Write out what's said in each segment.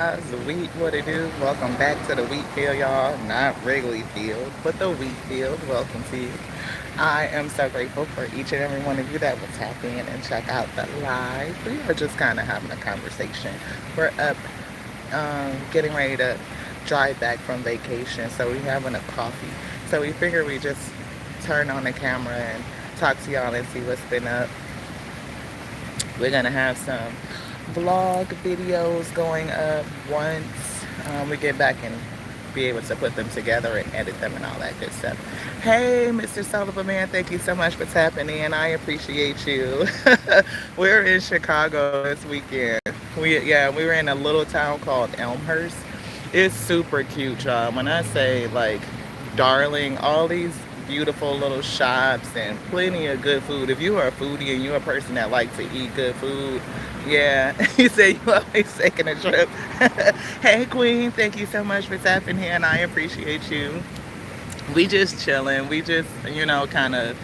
The wheat, what it do? Welcome back to the wheat field, y'all. Not Wrigley Field, but the wheat field. Welcome to you. I am so grateful for each and every one of you that will tap in and check out the live. We are just kind of having a conversation. We're up, getting ready to drive back from vacation, so we having a coffee. So we figure we just turn on the camera and talk to y'all and see what's been up. We're gonna have some vlog videos going up once we get back and be able to put them together and edit them and all that good stuff. Hey, Mr. Sullivan, man, thank you so much for tapping in. I appreciate you. We're in Chicago this weekend. We were in a little town called Elmhurst. It's super cute, y'all. When I say like darling, all these beautiful little shops and plenty of good food. If you are a foodie and you're a person that likes to eat good food, yeah, you say you always taking a trip. Hey, Queen, thank you so much for tapping here, and I appreciate you. We just chilling. We just, kind of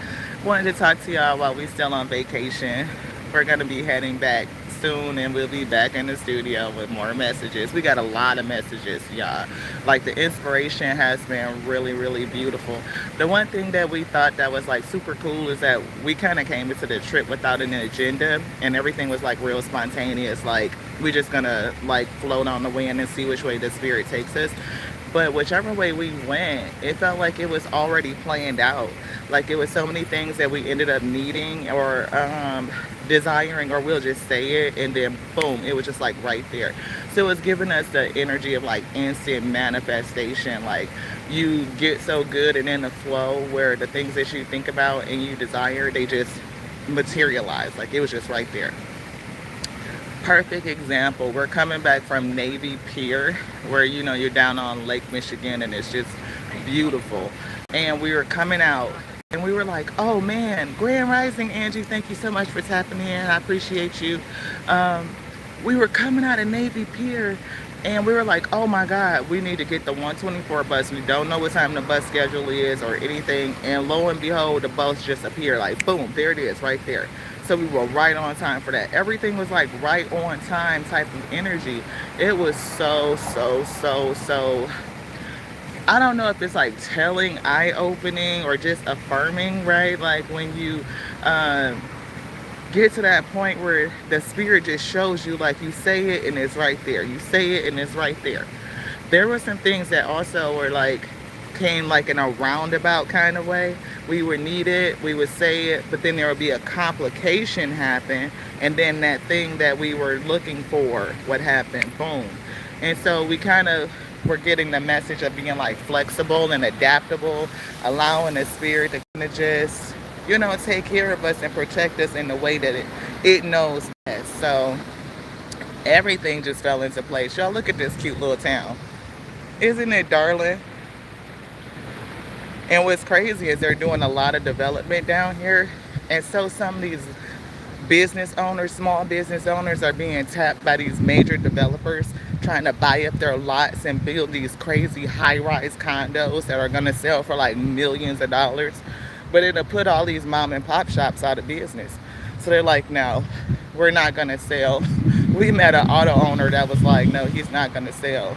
wanted to talk to y'all while we still on vacation. We're gonna be heading back soon, and we'll be back in the studio with more messages. We got a lot of messages, y'all. Like the inspiration has been really, really beautiful. The one thing that we thought that was like super cool is that we kind of came into the trip without an agenda, and everything was like real spontaneous. Like we just gonna like float on the wind and see which way the spirit takes us. But whichever way we went, it felt like it was already planned out. Like it was so many things that we ended up needing or desiring, or we'll just say it, and then boom, it was just like right there. So it was giving us the energy of like instant manifestation. Like you get so good and in the flow where the things that you think about and you desire, they just materialize. Like it was just right there. Perfect example. We're coming back from Navy Pier, where you're down on Lake Michigan, and it's just beautiful. And we were coming out, and we were like, "Oh man, Grand Rising, Angie! Thank you so much for tapping in. I appreciate you." Um, we were coming out of Navy Pier, and we were like, "Oh my God, we need to get the 124 bus. We don't know what time the bus schedule is or anything." And lo and behold, the bus just appeared. Like boom, there it is, right there. So we were right on time for that. Everything was like right on time type of energy. It was so. I don't know if it's like telling, eye opening, or just affirming, right? Like when you get to that point where the spirit just shows you, like you say it and it's right there. You say it and it's right there. There were some things that also were like came like in a roundabout kind of way. We would need it, we would say it, but then there would be a complication happen, and then that thing that we were looking for would happen. Boom. And so we kind of were getting the message of being like flexible and adaptable, allowing the spirit to kind of just, take care of us and protect us in the way that it knows best. So everything just fell into place. Y'all look at this cute little town. Isn't it darling? And what's crazy is they're doing a lot of development down here. And so some of these business owners, small business owners, are being tapped by these major developers trying to buy up their lots and build these crazy high-rise condos that are going to sell for like millions of dollars. But it'll put all these mom and pop shops out of business. So they're like, no, we're not going to sell. We met an auto owner that was like, no, he's not going to sell.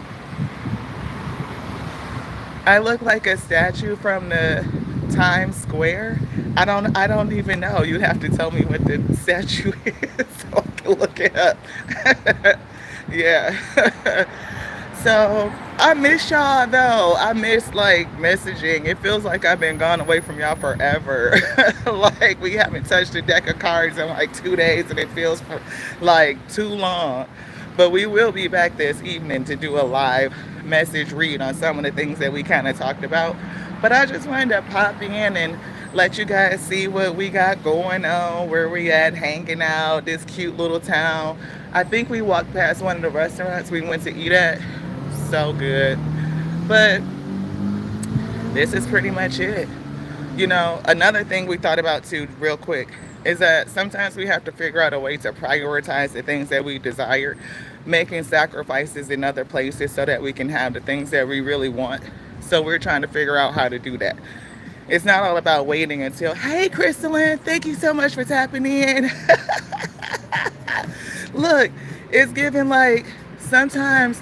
I look like a statue from the Times Square. I don't even know. You have to tell me what the statue is so I can look it up. Yeah. So I miss y'all though. I miss like messaging. It feels like I've been gone away from y'all forever. Like we haven't touched a deck of cards in like 2 days, and it feels like too long. But we will be back this evening to do a live message read on some of the things that we kind of talked about. But I just wanted to pop in and let you guys see what we got going on, where we at, hanging out, this cute little town. I think we walked past one of the restaurants we went to eat at. So good. But this is pretty much it. Another thing we thought about too, real quick, is that sometimes we have to figure out a way to prioritize the things that we desire, making sacrifices in other places so that we can have the things that we really want. So we're trying to figure out how to do that. It's not all about waiting until, hey, Crystalline, thank you so much for tapping in. Look, it's giving like sometimes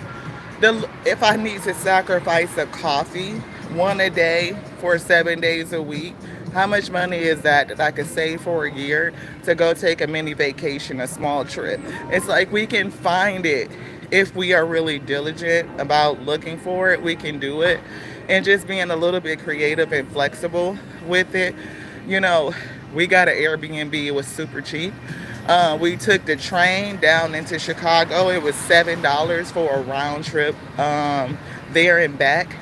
if I need to sacrifice a coffee, one a day for 7 days a week, how much money is that I could save for a year to go take a mini vacation, a small trip? It's like we can find it if we are really diligent about looking for it. We can do it, and just being a little bit creative and flexible with it. You know, we got an Airbnb. It was super cheap. We took the train down into Chicago. It was $7 for a round trip, there and back.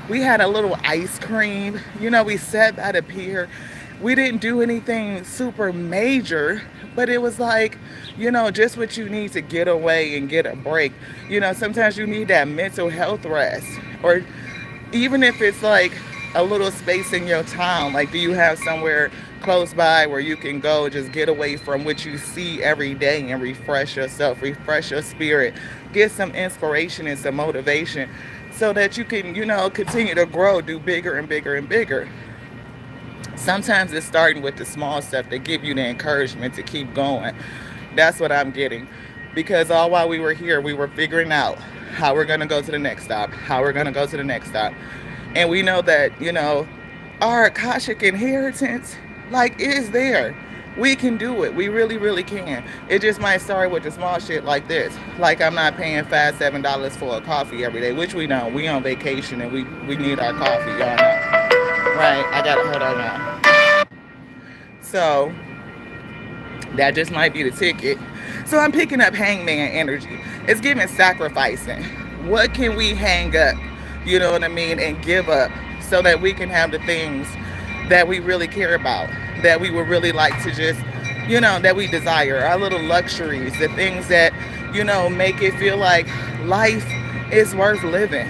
We had a little ice cream. We sat by the pier. We didn't do anything super major, but it was like, just what you need to get away and get a break. Sometimes you need that mental health rest. Or even if it's like a little space in your town, like, do you have somewhere close by where you can go just get away from what you see every day and refresh yourself, refresh your spirit, get some inspiration and some motivation so that you can, continue to grow, do bigger and bigger and bigger. Sometimes it's starting with the small stuff that give you the encouragement to keep going. That's what I'm getting. Because all while we were here, we were figuring out how we're going to go to the next stop, how we're going to go to the next stop. And we know that, our Akashic inheritance, like, is there. We can do it. We really, really can. It just might start with the small shit like this. Like, I'm not paying $5, $7 for a coffee every day, which we know. We on vacation and we need our coffee, y'all know. Right, I gotta hold on now. So that just might be the ticket. So I'm picking up hangman energy. It's giving sacrificing. What can we hang up, you know what I mean, and give up so that we can have the things that we really care about, that we would really like to just, that we desire, our little luxuries, the things that, make it feel like life is worth living.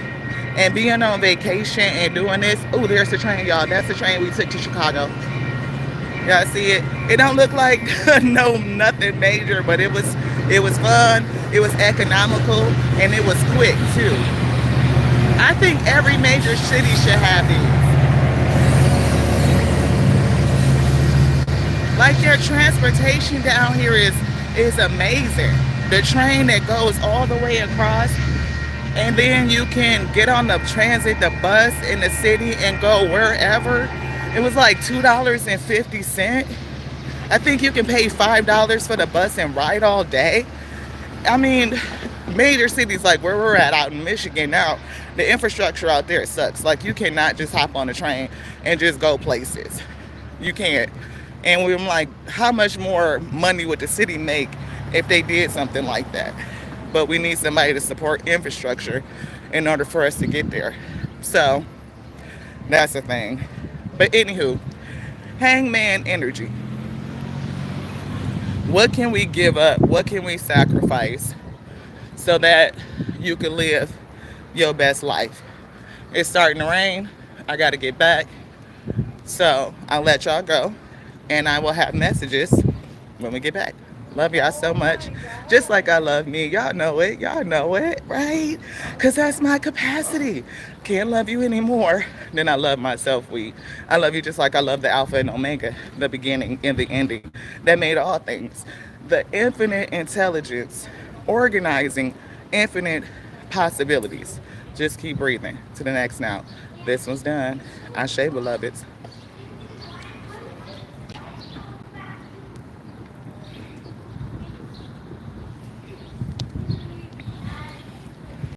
And being on vacation and doing this, oh, there's the train, y'all. That's the train we took to Chicago. Y'all see it? It don't look like nothing major, but it was fun, it was economical, and it was quick too. I think every major city should have these. Like, their transportation down here is amazing. The train that goes all the way across, and then you can get on the transit, the bus in the city and go wherever. It was like $2.50. I think you can pay $5 for the bus and ride all day. I mean, major cities like where we're at out in Michigan now, the infrastructure out there sucks. Like, you cannot just hop on a train and just go places. You can't. And we're like, how much more money would the city make if they did something like that? But we need somebody to support infrastructure in order for us to get there. So that's the thing. But anywho, hangman energy. What can we give up? What can we sacrifice so that you can live your best life? It's starting to rain. I got to get back. So I'll let y'all go. And I will have messages when we get back. Love y'all so much. Just like I love me. Y'all know it. Y'all know it, right? Because that's my capacity. Can't love you anymore than I love myself. I love you just like I love the Alpha and Omega, the beginning and the ending that made all things. The infinite intelligence, organizing infinite possibilities. Just keep breathing to the next now. This one's done. Ashe, beloveds.